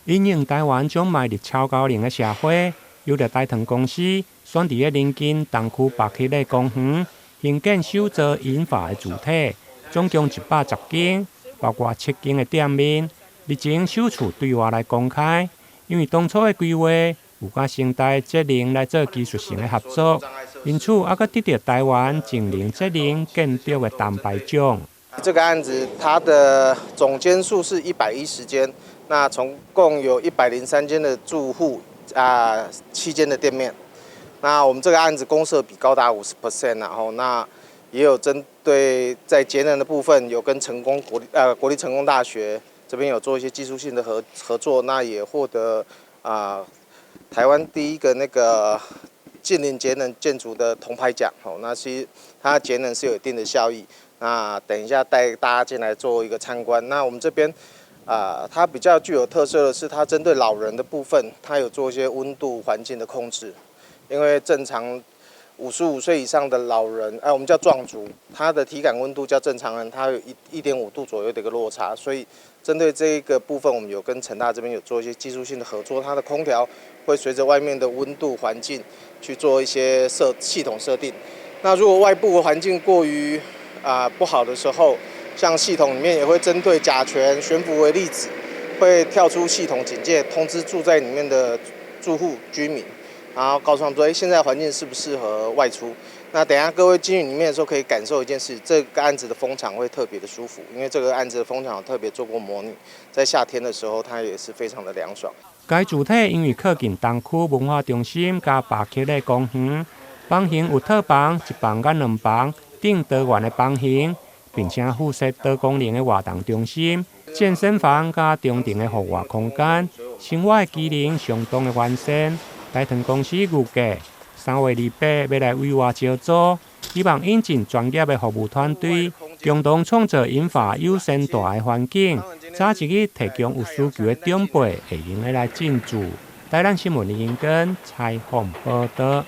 因应台湾将迈入超高龄的社会，有着大糖公司选伫个临近东区北区的公园，兴建首座银发的主体，总共110间，包括7间的店面，日前首次对外来公开。因为当初的规划有甲生态节能来做技术性的合作，因此还佫得到台湾净零节能建筑的单牌奖。这个案子它的总间数是110间，那总共有103间的住户7间的店面。那我们这个案子公设比高达50%，然后那也有针对在节能的部分，有跟国立成功大学这边有做一些技术性的合作，那也获得台湾第一个那个近邻节能建筑的铜牌奖。那其实它节能是有一定的效益。那等一下带大家进来做一个参观。那我们这边它比较具有特色的是，它针对老人的部分，它有做一些温度环境的控制。因为正常55岁以上的老人，我们叫壮族，他的体感温度较正常人，他有1.5度左右的一个落差，所以针对这一个部分，我们有跟成大这边有做一些技术性的合作，它的空调会随着外面的温度环境去做一些系统设定。那如果外部环境过于不好的时候，像系统里面也会针对甲醛、悬浮微粒子，会跳出系统警戒，通知住在里面的住户居民。然后告诉他们说，现在环境适不适合外出？那等一下各位进去里面的时候，可以感受一件事，这个案子的风场会特别的舒服，因为这个案子的风场有特别做过模拟，在夏天的时候，它也是非常的凉爽。该主体因为靠近东区文化中心加北区的公园，房型有套房、1房甲2房，顶多元的房型，并且附设多功能的活动中心、健身房加中庭的户外空间，生活的机能相当的完善。大糖公司预计3月28要来委外招租，希望引进专业的服务团队，共同创造引发友善大的环境，早一日提供有需求的长辈会用来进驻。台南新闻林根采访报道。